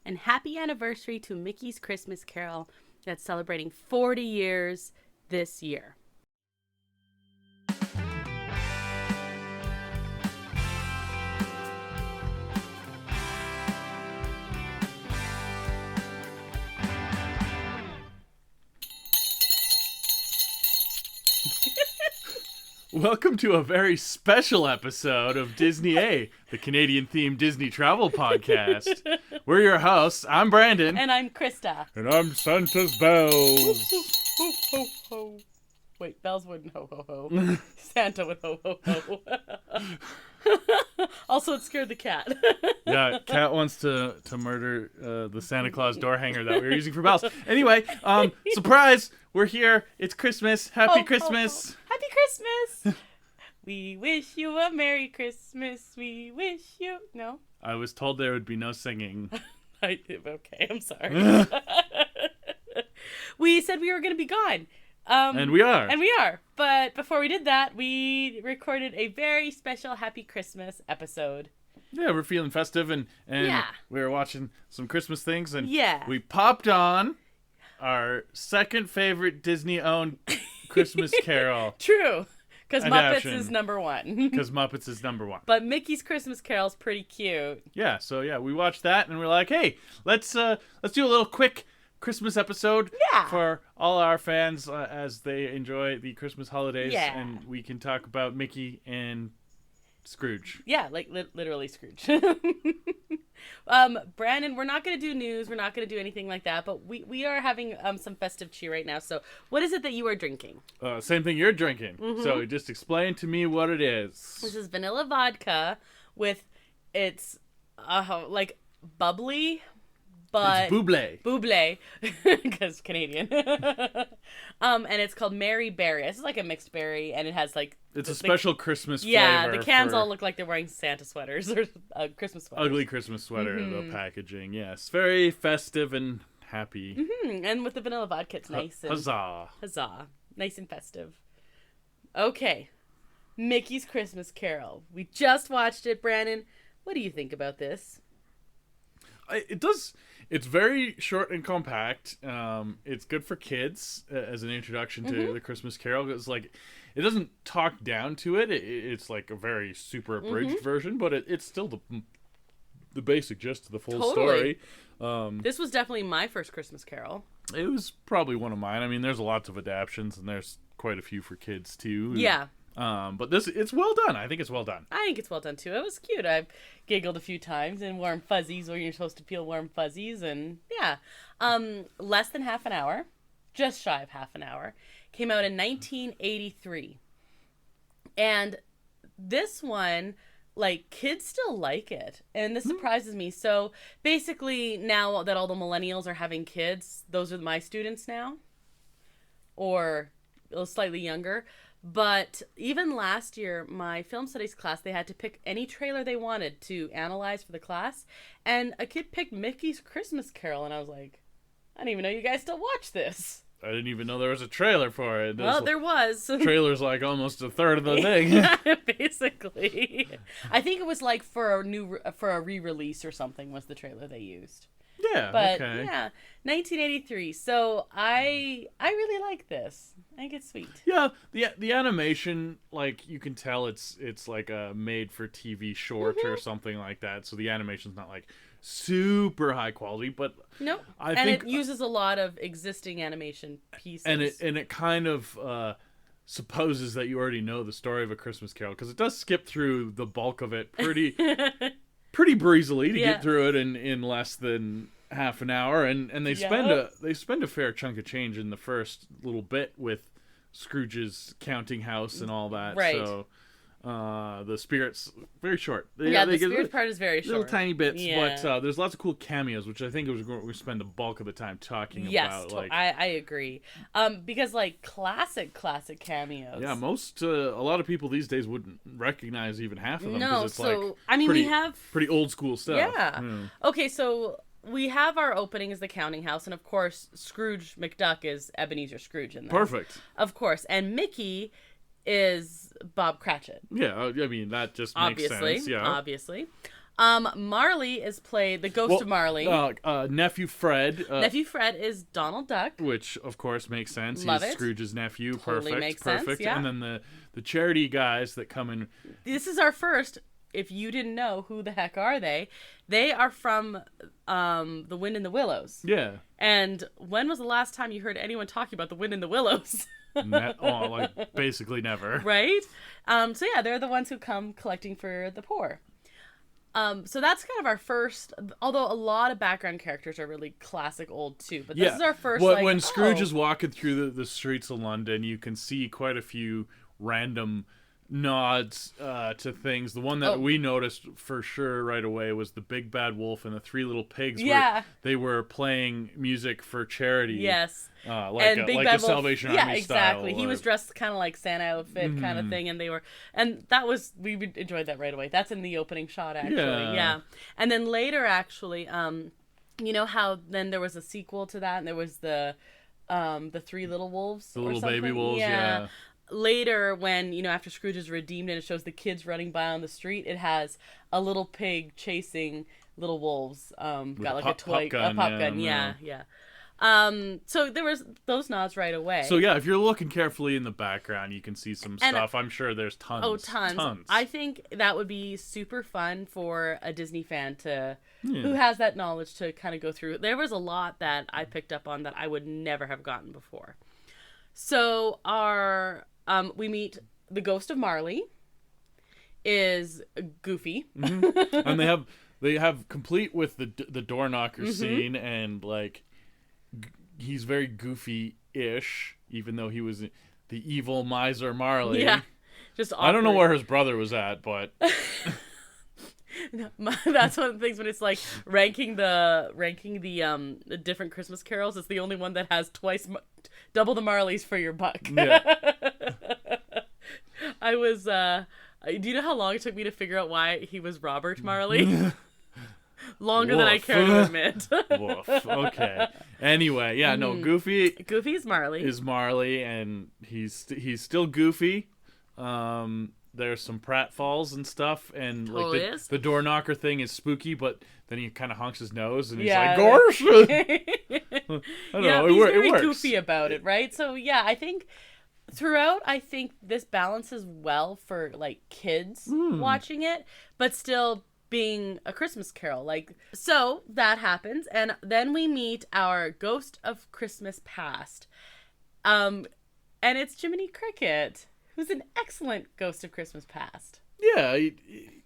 and happy anniversary to Mickey's Christmas Carol that's celebrating 40 years this year. Welcome to a very special episode of Disney A, the Canadian-themed Disney travel podcast. We're your hosts. I'm Brandon. And I'm Krysta. And I'm Santa's Bells. Ho, ho, ho. Wait, Bells wouldn't ho, ho, ho. Santa would ho, ho, ho. Also, it scared the cat. Yeah, Cat wants to murder the Santa Claus door hanger that we were using for bells. Anyway, surprise! We're here. It's Christmas. Happy Christmas. Ho, ho. Happy Christmas. We wish you a Merry Christmas. We wish you... No? I was told there would be no singing. Okay, I'm sorry. We said we were going to be gone. And we are. And we are. But before we did that, we recorded a very special Happy Christmas episode. Yeah, we're feeling festive and Yeah. we were watching some Christmas things and Yeah. we popped on our second favorite Disney-owned Christmas Carol. True. Because Muppets Adaption. is number one. Because Muppets is number one. But Mickey's Christmas Carol's pretty cute. Yeah, so yeah, we watched that and we're like, hey, let's do a little quick Christmas episode Yeah. for all our fans as they enjoy the Christmas holidays. Yeah. And we can talk about Mickey and Scrooge. Yeah, like literally Scrooge. Brandon, we're not going to do news. We're not going to do anything like that. But we are having some festive cheer right now. So what is it that you are drinking? Same thing you're drinking. Mm-hmm. So just explain to me what it is. This is vanilla vodka with it's like bubbly, but It's buble. because Canadian. And it's called Mary Berry. It's like a mixed berry, and it has like It's a special Christmas yeah. flavor. The cans for all look like they're wearing Santa sweaters or Christmas sweaters. ugly Christmas sweater. Mm-hmm. The packaging, yes, very festive and happy. And with the vanilla vodka, it's nice. And, Huzzah! Huzzah! Nice and festive. Okay, Mickey's Christmas Carol. We just watched it, Brandon. What do you think about this? It does. It's very short and compact. It's good for kids as an introduction to the Christmas Carol. It's like it doesn't talk down to it. It's like a very super abridged version, but it's still the basic gist of the full Totally. story. This was definitely my first Christmas Carol. It was probably one of mine. I mean, there's lots of adaptions, and there's quite a few for kids too. Yeah. But it's well done. I think it's well done. I think it's well done too. It was cute. I've giggled a few times in warm fuzzies where you're supposed to feel warm fuzzies, and yeah. Less than half an hour, just shy of half an hour. Came out in 1983. And this one, like, kids still like it. And this surprises me. So basically now that all the millennials are having kids, those are my students now. Or a little slightly younger. But even last year, my film studies class, they had to pick any trailer they wanted to analyze for the class. And a kid picked Mickey's Christmas Carol. And I was like, I didn't even know you guys still watch this. I didn't even know there was a trailer for it. Well, there was. Trailer's like almost a third of the thing. Basically. I think it was like for a re-release or something was the trailer they used. Yeah, But okay. yeah, 1983. So I really like this. I think it's sweet. Yeah, the animation, like, you can tell it's like a made-for-TV short or something like that, so the animation's not, like, super high quality, but... Nope. I and think, it uses a lot of existing animation pieces. And it kind of supposes that you already know the story of A Christmas Carol, because it does skip through the bulk of it pretty breezily to get through it in less than half an hour, and they spend a fair chunk of change in the first little bit with Scrooge's counting house and all that. Right. So the spirits very short. The spirits part is very short. Little tiny bits, Yeah. but there's lots of cool cameos, which I think we spend the bulk of the time talking about. Like, I agree. Because like classic cameos. yeah, a lot of people these days wouldn't recognize even half of them. No, 'cause it's so like I mean pretty, we have pretty old school stuff. Yeah. Okay, so we have our opening as the counting house, and of course Scrooge McDuck is Ebenezer Scrooge in there. Perfect. Of course, and Mickey is Bob Cratchit. Yeah, I mean that just makes Obviously, sense. Yeah. obviously. Marley is played the ghost of Marley. Nephew Fred. Nephew Fred is Donald Duck, which of course makes sense. Love He's it. Scrooge's nephew. Totally makes sense, yeah. And then the charity guys that come in. This is our first. If you didn't know, who the heck are they? They are from The Wind in the Willows. Yeah. And when was the last time you heard anyone talking about The Wind in the Willows? Like basically never. Right? So yeah, they're the ones who come collecting for the poor. So that's kind of our first, although a lot of background characters are really classic old too, but this is our first, when Scrooge is walking through the streets of London, you can see quite a few random nods to things. The one that we noticed for sure right away was the Big Bad Wolf and the Three Little Pigs. Yeah. Where they were playing music for charity. Yes. Like a Salvation Army style. Yeah, exactly. Style, he was dressed kind of like Santa outfit kind of thing, and we enjoyed that right away. That's in the opening shot, actually. Yeah. And then later, actually, you know how then there was a sequel to that, and there was the Three Little Wolves, the little baby wolves, yeah. Later, when, after Scrooge is redeemed and it shows the kids running by on the street, it has a little pig chasing little wolves. Got like a toy, a pop gun. Yeah. So there was those nods right away. So yeah, if you're looking carefully in the background, you can see some stuff. I'm sure there's tons. Oh, tons. I think that would be super fun for a Disney fan who has that knowledge to kind of go through. There was a lot that I picked up on that I would never have gotten before. So we meet the ghost of Marley is Goofy. And they have complete with the door knocker scene, and like he's very Goofy-ish, even though he was the evil miser Marley. Yeah, just awkward. I don't know where his brother was at, but that's one of the things when it's like ranking the different Christmas carols. It's the only one that has double the Marleys for your buck. Yeah. I was. Do you know how long it took me to figure out why he was Robert Marley? Longer than I care to admit. Woof. Okay. Anyway, yeah, no, Goofy. Goofy's Marley. Is Marley, and he's still Goofy. There's some pratfalls and stuff, and totally like the door knocker thing is spooky, but then he kind of honks his nose, and he's like, "Gorsh!" I don't know. He's very it works. goofy about it, right? So yeah, I think throughout, this balances well for like kids watching it, but still being a Christmas carol. So that happens, and then we meet our ghost of Christmas past, and it's Jiminy Cricket, who's an excellent ghost of Christmas past. Yeah,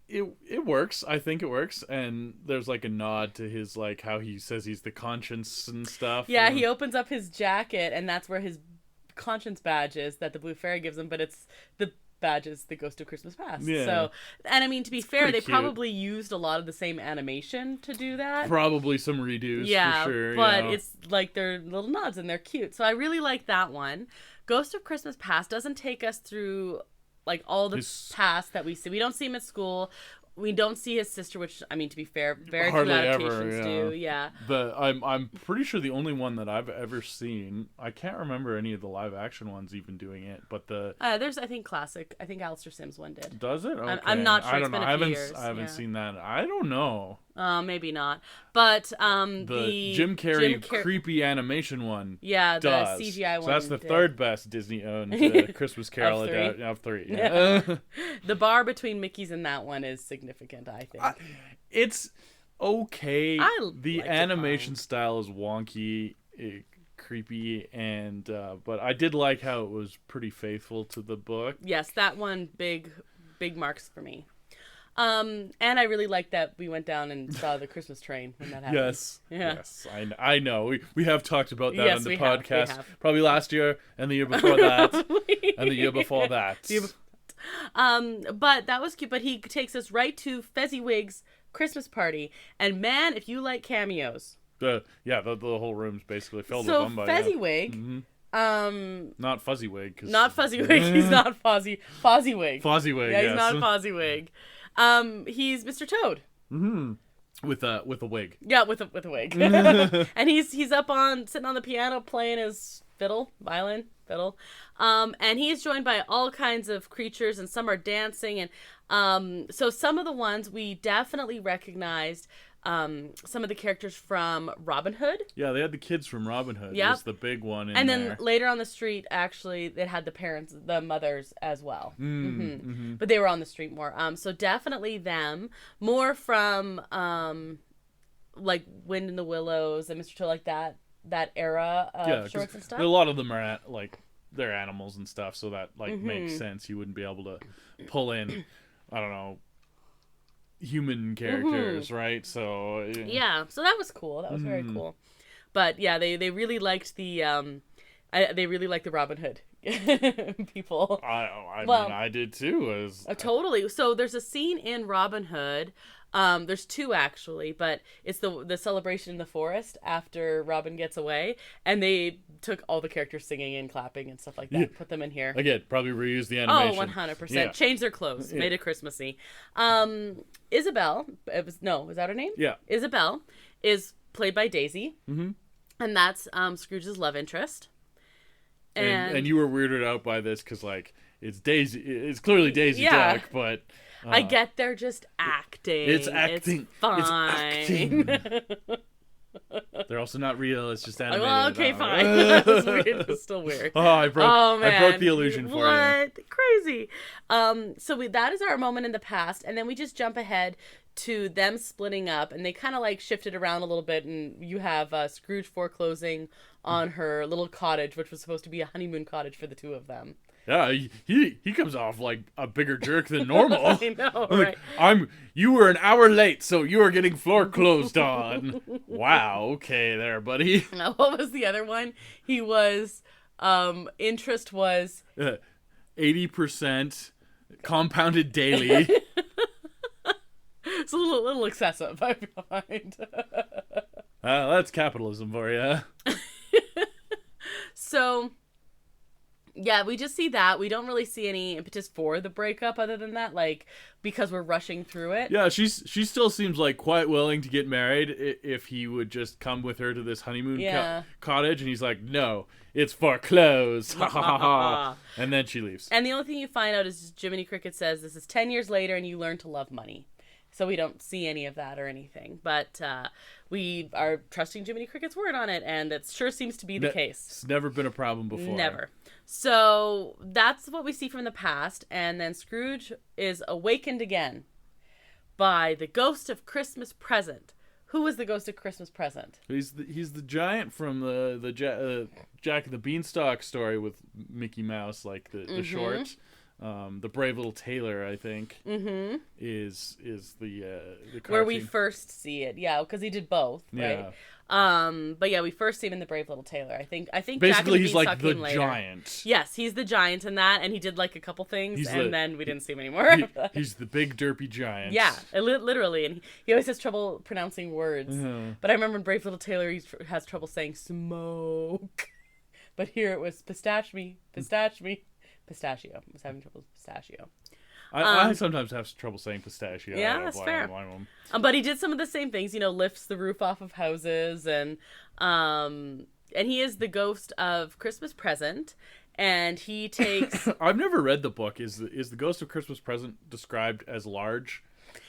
it works. I think it works, and there's like a nod to his like how he says he's the conscience and stuff. Yeah, he opens up his jacket, and that's where his conscience badge is that the Blue Fairy gives him, but it's the badge is the Ghost of Christmas Past. Yeah. So, and I mean, to be fair, they cute. Probably used a lot of the same animation to do that. Probably some redos, for sure. But it's like they're little nods and they're cute. So I really like that one. Ghost of Christmas Past doesn't take us through like all the past that we see. We don't see him at school. We don't see his sister, which, I mean, to be fair, very few adaptations do. Yeah. I'm pretty sure the only one that I've ever seen, I can't remember any of the live action ones even doing it, but there's, I think, classic. I think Alistair Sims one did. Does it? Okay. I'm not sure. I don't know. I haven't seen that. I don't know. Maybe not. But the Jim Carrey creepy animation one. Yeah, the does. CGI one. So that's the third best Disney owned Christmas Carol of three. Yeah. The bar between Mickey's and that one is significant, I think. It's okay. The animation fine. style is wonky, creepy, and but I did like how it was pretty faithful to the book. Yes, that one big marks for me. And I really liked that we went down and saw the Christmas train when that happened. Yes. Yeah. Yes. I know. We have talked about that on the podcast. Have. Probably last year and the year before that. And the year before that. But that was cute. But he takes us right to Fezziwig's Christmas party. And man, if you like cameos. The whole room's basically filled with them. So Fezziwig. Mm-hmm. Not Fuzzywig. Not Fuzzywig. He's not Fozzie. Fozziewig. Fozziewig, yeah, he's not Fozziewig. He's Mr. Toad. Mm-hmm. With a wig. Yeah, with a wig. And he's up sitting on the piano playing his violin. fiddle. And he is joined by all kinds of creatures, and some are dancing. And so some of the ones we definitely recognized. Some of the characters from Robin Hood. Yeah, they had the kids from Robin Hood. Yep. Was the big one in and there. then later on the street, actually, it had the parents, the mothers as well. But they were on the street more. So definitely them. More from like Wind in the Willows and Mr. Toe, like that era of shorts and stuff. A lot of them are like they're animals and stuff, so that like makes sense. You wouldn't be able to pull in, I don't know, human characters, right? So yeah, so that was cool. That was very cool. But yeah, they really liked the they really liked the Robin Hood people. I mean, I did too. Totally. So there's a scene in Robin Hood. There's two actually, but it's the celebration in the forest after Robin gets away, and they took all the characters singing and clapping and stuff like that. Put them in here. Again, probably reuse the animation. Oh, 100%. Yeah. Change their clothes. Made it Christmassy. Isabel, was that her name? Yeah. Isabel is played by Daisy, and that's Scrooge's love interest. And you were weirded out by this because like it's Daisy. It's clearly Daisy Duck, but. I get they're just acting. It's acting. It's fine. It's acting. They're also not real. It's just animated. Well, okay, fine. That's weird. It's still weird. I broke the illusion for you. What? Crazy. So that is our moment in the past, and then we just jump ahead to them splitting up, and they kind of like shifted around a little bit, and you have Scrooge foreclosing on her little cottage, which was supposed to be a honeymoon cottage for the two of them. Yeah, he comes off like a bigger jerk than normal. I know, right? You were an hour late, so you were getting foreclosed on. Wow, okay there, buddy. Now, what was the other one? He was, interest was... 80% compounded daily. It's a little excessive, I find. That's capitalism for you. So... yeah, we just see that. We don't really see any impetus for the breakup other than that, like, because we're rushing through it. Yeah, she still seems like quite willing to get married if he would just come with her to this honeymoon cottage, and he's like, no, it's foreclosed. Ha ha ha ha. And then she leaves. And the only thing you find out is Jiminy Cricket says this is 10 years later and you learn to love money. So we don't see any of that or anything. But we are trusting Jiminy Cricket's word on it, and it sure seems to be the case. It's never been a problem before. Never. So that's what we see from the past, and then Scrooge is awakened again by the ghost of Christmas Present. Who is the ghost of Christmas Present? He's the giant from the Jack and the Beanstalk story with Mickey Mouse, like the short. The Brave Little Tailor, I think, is the cartoon. Where we first see it, yeah, because he did both, right? Yeah. But yeah, we first see him in the Brave Little Tailor. I think basically he's like the giant. Yes, he's the giant in that, and he did like a couple things, then we didn't see him anymore. He's the big derpy giant. Yeah, literally, and he always has trouble pronouncing words. But I remember in Brave Little Tailor, he has trouble saying smoke. But here it was pistachio. I was having trouble with pistachio. I sometimes have trouble saying pistachio. Yeah, that's fair. But he did some of the same things, lifts the roof off of houses, and he is the ghost of Christmas Present, and he takes... I've never read the book. Is the ghost of Christmas Present described as large?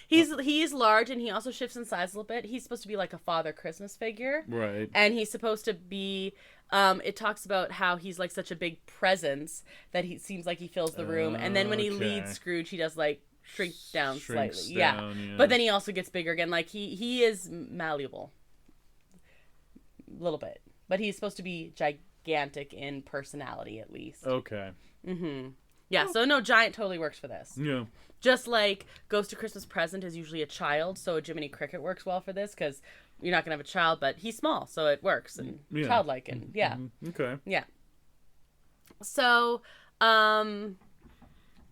He's large, and he also shifts in size a little bit. He's supposed to be like a Father Christmas figure. Right. And he's supposed to be... it talks about how he's like such a big presence that he seems like he fills the room, and then when he leads Scrooge, he does like shrink down slightly. Yeah. But then he also gets bigger again. Like he is malleable, a little bit, but he's supposed to be gigantic in personality at least. Okay. Yeah. So no, giant totally works for this. Yeah. Just like Ghost of Christmas Present is usually a child, so Jiminy Cricket works well for this because you're not going to have a child, but he's small, so it works, and childlike, and Okay. Yeah. So,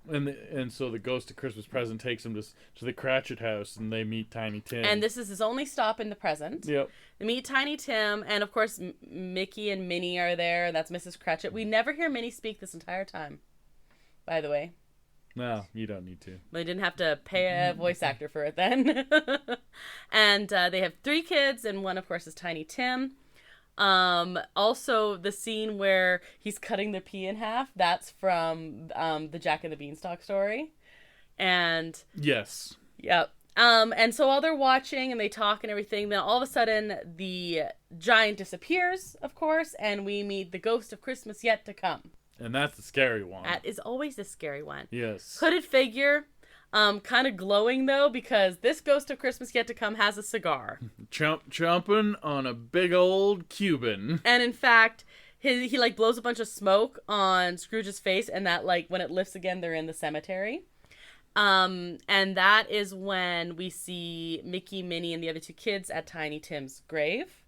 And so the Ghost of Christmas Present takes him to the Cratchit house, and they meet Tiny Tim. And this is his only stop in the present. Yep. They meet Tiny Tim, and of course Mickey and Minnie are there, and that's Mrs. Cratchit. We never hear Minnie speak this entire time, by the way. No, you don't need to. They didn't have to pay a voice actor for it then. And they have 3 kids, and one, of course, is Tiny Tim. Also, the scene where he's cutting the pea in half, that's from the Jack and the Beanstalk story. And yes. yep. And so while they're watching and they talk and everything, then all of a sudden the giant disappears, of course, and we meet the ghost of Christmas yet to come. And that's the scary one. That is always the scary one. Yes. Hooded figure, kind of glowing though, because this ghost of Christmas yet to come has a cigar. Chomping on a big old Cuban. And in fact, he like blows a bunch of smoke on Scrooge's face, and that like when it lifts again, they're in the cemetery. And that is when we see Mickey, Minnie, and the other two kids at Tiny Tim's grave.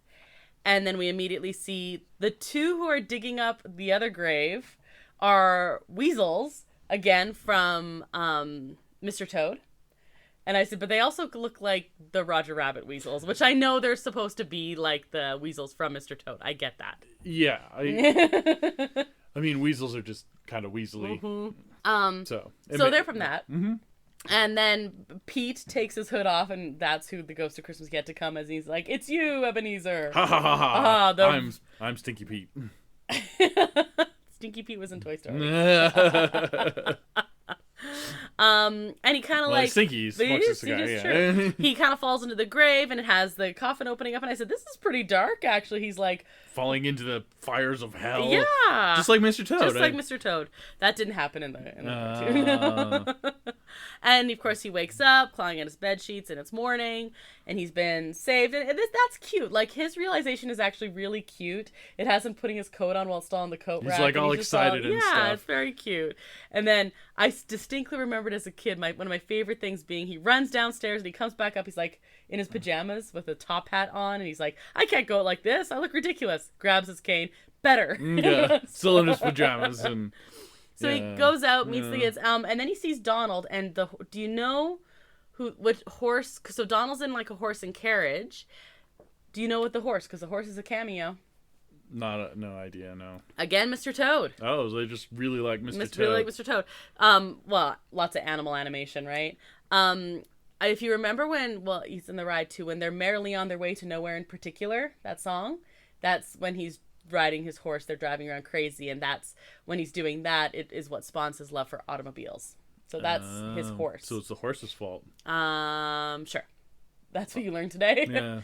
And then we immediately see the two who are digging up the other grave are weasels, again, from Mr. Toad. And I said, but they also look like the Roger Rabbit weasels, which I know they're supposed to be like the weasels from Mr. Toad. I get that. Yeah. I mean, weasels are just kind of weaselly. Mm-hmm. So they're from that. Mm-hmm. And then Pete takes his hood off, and that's who the ghost of Christmas yet to come is. He's like, "It's you, Ebenezer." Ha ha ha ha! I'm Stinky Pete. Stinky Pete was in Toy Story. And he kind of like Stinky smokes a cigar. Yeah. He kind of falls into the grave, and it has the coffin opening up. And I said, "This is pretty dark, actually." He's like falling into the fires of hell. Yeah, just like Mr. Toad. Just like Mr. Toad. That didn't happen in the cartoon. And of course, he wakes up, clawing at his bed sheets, and it's morning, and he's been saved. And that's cute. Like his realization is actually really cute. It has him putting his coat on while still on the coat rack. He's like all excited and stuff. Yeah, it's very cute. And then I distinctly remembered as a kid, one of my favorite things being he runs downstairs and he comes back up. He's like in his pajamas with a top hat on, and he's like, "I can't go like this. I look ridiculous." Grabs his cane. Better. Yeah, still in his pajamas and. So he goes out, meets the kids, and then he sees Donald. And do you know which horse? So Donald's in like a horse and carriage. Do you know what the horse? Because the horse is a cameo. No idea. No. Again, Mr. Toad. Oh, they just really like Mr. Toad. Really like Mr. Toad. Well, lots of animal animation, right? If you remember he's in the ride too, when they're merrily on their way to nowhere in particular, that song, that's when he's riding his horse, they're driving around crazy, and that's when he's doing that, it is what spawns his love for automobiles. So that's his horse. So it's the horse's fault. Sure. That's what you learned today. Yeah.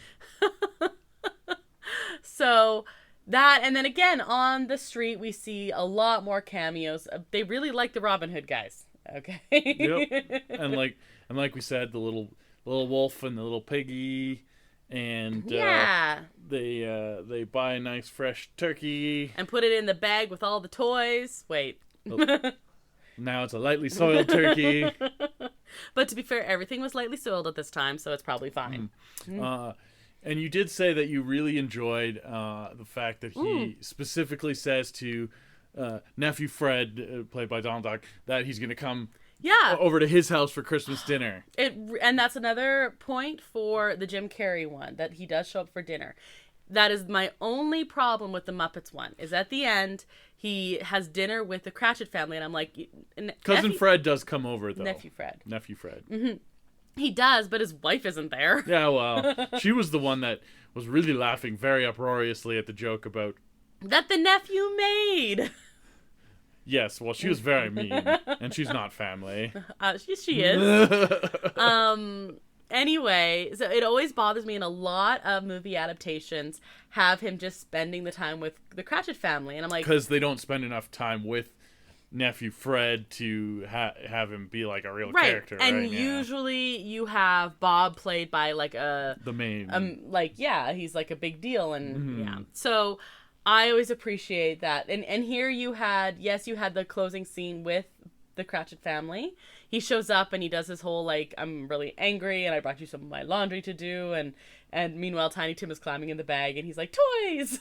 So that, and then again on the street we see a lot more cameos. They really like the Robin Hood guys. Okay. Yep. And like we said, the little wolf and the little piggy. And they buy a nice fresh turkey and put it in the bag with all the toys. Wait. Now it's a lightly soiled turkey. But to be fair, everything was lightly soiled at this time, so it's probably fine. And you did say that you really enjoyed the fact that he specifically says to nephew Fred, played by Donald Duck, that he's going to come over to his house for Christmas dinner. And that's another point for the Jim Carrey one, that he does show up for dinner. That is my only problem with the Muppets one, is at the end, he has dinner with the Cratchit family, and I'm like... Cousin Fred does come over, though. Nephew Fred. Mm-hmm. He does, but his wife isn't there. Yeah, well, she was the one that was really laughing very uproariously at the joke about... That the nephew made! Yes, well, she was very mean, and she's not family. She is. Anyway, so it always bothers me, in a lot of movie adaptations have him just spending the time with the Cratchit family, and I'm like... Because they don't spend enough time with nephew Fred to have him be like a real character, right? And usually you have Bob played by like the main... he's like a big deal, and so... I always appreciate that. And here you had the closing scene with the Cratchit family. He shows up and he does his whole, like, I'm really angry and I brought you some of my laundry to do. And meanwhile, Tiny Tim is climbing in the bag and he's like, toys!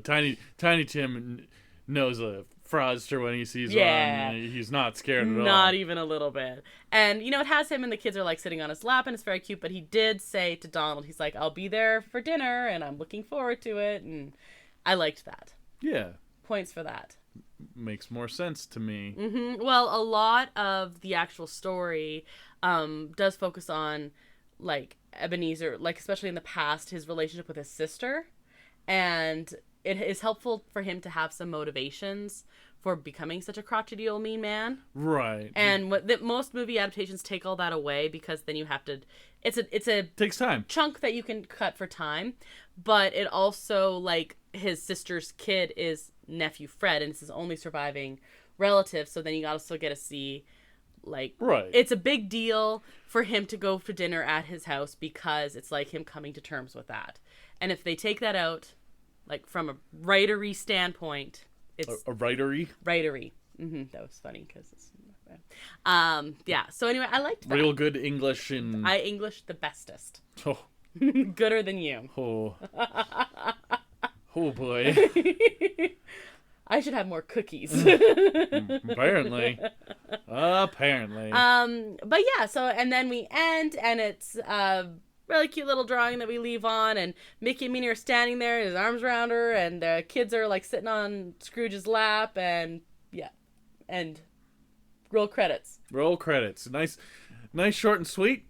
Tiny Tim knows a fraudster when he sees one. He's not scared at all. Not even a little bit. And, it has him and the kids are, like, sitting on his lap and it's very cute. But he did say to Donald, he's like, I'll be there for dinner and I'm looking forward to it. And... I liked that. Yeah. Points for that. Makes more sense to me. Mm-hmm. Well, a lot of the actual story does focus on, like, Ebenezer, like, especially in the past, his relationship with his sister. And it is helpful for him to have some motivations for becoming such a crotchety old mean man. Right. And most movie adaptations take all that away, because then you have to, it's a takes time. chunk that you can cut for time, but it also, like, his sister's kid is nephew Fred, and it's his only surviving relative, so then you also get to see, like, right. It's a big deal for him to go for dinner at his house, because it's like him coming to terms with that. And if they take that out, like, from a writery standpoint, it's a writery. That was funny because it's yeah. So anyway, I liked that. Real good English and I English the bestest. Oh. Gooder than you. Oh. Oh boy. I should have more cookies. Apparently. But yeah, so, and then we end, and it's really cute little drawing that we leave on, and Mickey and Minnie are standing there, his arms around her, and the kids are, like, sitting on Scrooge's lap, and yeah, and roll credits. Nice short and sweet.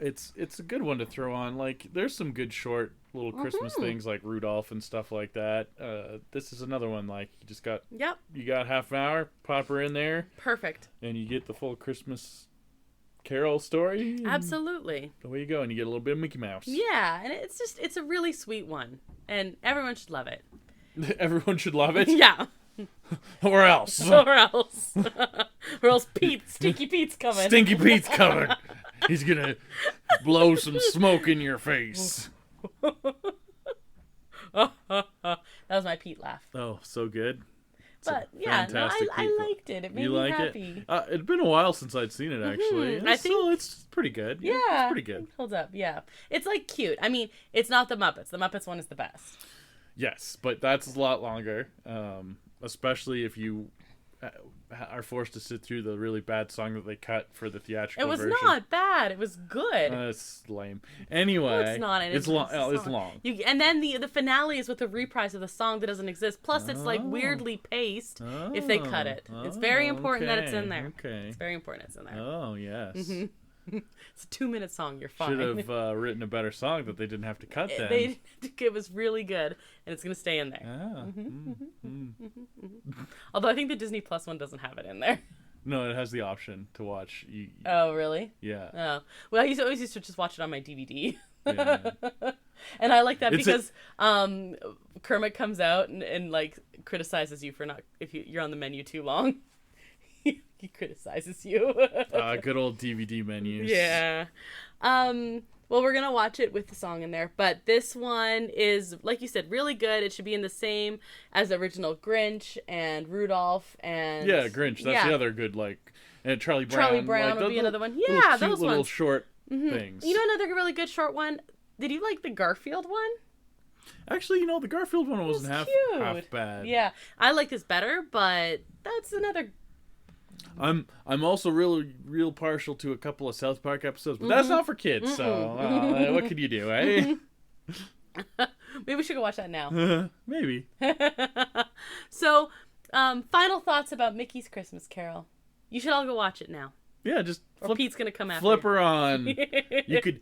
It's a good one to throw on. Like, there's some good short little Christmas things like Rudolph and stuff like that. This is another one, like, you got half an hour, pop her in there, perfect, and you get the full Christmas Carol story. Absolutely. Away you go, and you get a little bit of Mickey Mouse. Yeah, and it's a really sweet one, and everyone should love it. Everyone should love it? Yeah. Or else. Or else Stinky Pete's coming. Stinky Pete's coming. He's gonna blow some smoke in your face. That was my Pete laugh. Oh, so good. But yeah, no, I liked it. It made me happy. It'd been a while since I'd seen it, actually. I think it's pretty good. Yeah, it's pretty good. It holds up. Yeah, it's, like, cute. I mean, it's not the Muppets. The Muppets one is the best. Yes, but that's a lot longer, especially if you are forced to sit through the really bad song that they cut for the theatrical version. It was not bad. It was good. It's lame. Anyway, no, it's not. It's long. It's long. And then the finale is with a reprise of the song that doesn't exist. Plus, it's, like, weirdly paced if they cut it. It's very important that it's in there. Okay. It's very important it's in there. Oh, yes. Mm-hmm. It's a 2-minute song. You're fine. Should have written a better song that they didn't have to cut then. It was really good, and it's going to stay in there. Ah. Although I think the Disney Plus one doesn't have it in there. No, it has the option to watch. Oh, really? Yeah. Oh. Well, I always used to just watch it on my DVD. Yeah. And I like that because Kermit comes out and like criticizes you for if you're on the menu too long. He criticizes you. Good old DVD menus. Yeah. Well, we're going to watch it with the song in there. But this one is, like you said, really good. It should be in the same as the original Grinch and Rudolph and... Yeah, Grinch. That's the other good, like... And Charlie Brown. Charlie Brown would be another one. Yeah, those those little ones. short things. You know another really good short one? Did you like the Garfield one? Actually, the Garfield one wasn't half bad. Yeah. I like this better, but that's another... I'm also real partial to a couple of South Park episodes, but that's not for kids. So what could you do, eh? Maybe we should go watch that now. Maybe. So, final thoughts about Mickey's Christmas Carol. You should all go watch it now. Yeah, just Pete's gonna come after flip you. her on. You could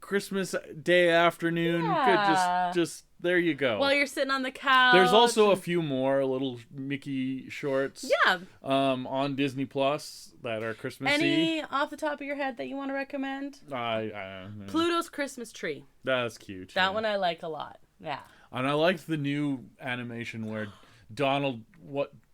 Christmas Day afternoon. Yeah. Good, just there you go. While you're sitting on the couch. There's also a few more little Mickey shorts. Yeah. On Disney Plus that are Christmassy. Any off the top of your head that you want to recommend? I Pluto's Christmas Tree. That's cute. That one I like a lot. Yeah. And I liked the new animation where Donald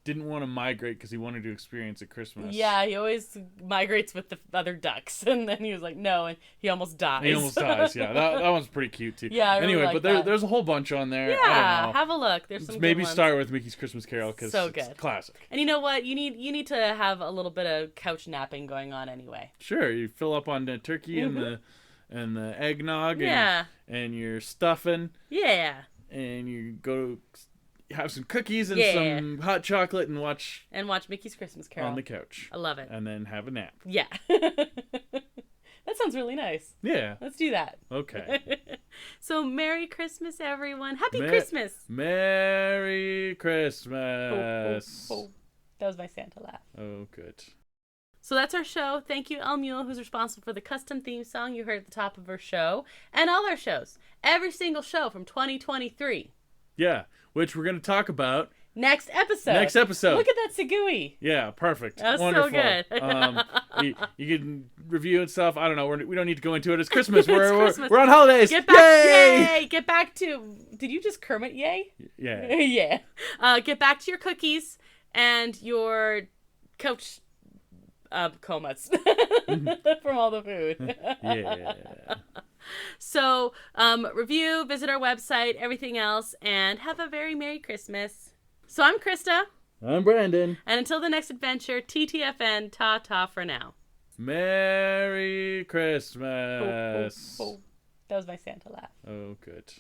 didn't want to migrate because he wanted to experience at Christmas. Yeah, he always migrates with the other ducks, and then he was like, no, and he almost dies. He almost dies, yeah. That one's pretty cute, too. Yeah, I really anyway, like but there's a whole bunch on there. Yeah, I don't know. have a look. There's some Maybe good ones. start with Mickey's Christmas Carol because so it's good. Classic. And you know what? You need to have a little bit of couch napping going on anyway. Sure, you fill up on the turkey and the eggnog and your stuffing. Yeah. And you go have some cookies and some hot chocolate and watch Mickey's Christmas Carol on the couch. I love it. And then have a nap. Yeah. That sounds really nice. Yeah. Let's do that. Okay. So Merry Christmas, everyone. Happy Christmas. Merry Christmas. Ho, ho, ho. That was my Santa laugh. Oh, good. So that's our show. Thank you, El Mule, who's responsible for the custom theme song you heard at the top of our show, and all our shows. Every single show from 2023. Yeah, which we're going to talk about next episode. Look at that Segui. Yeah, perfect. That was wonderful. So good. You can review and stuff. I don't know. We don't need to go into it. It's Christmas. Christmas. We're on holidays. Get back, Yay! Get back to. Did you just Kermit yay? Yeah. Yeah. Get back to your cookies and your couch comas from all the food. Yeah. So, review, visit our website, everything else, and have a very Merry Christmas. So I'm Krysta. I'm Brandon. And until the next adventure, TTFN, ta-ta for now. Merry Christmas. That was my Santa laugh. Oh, good.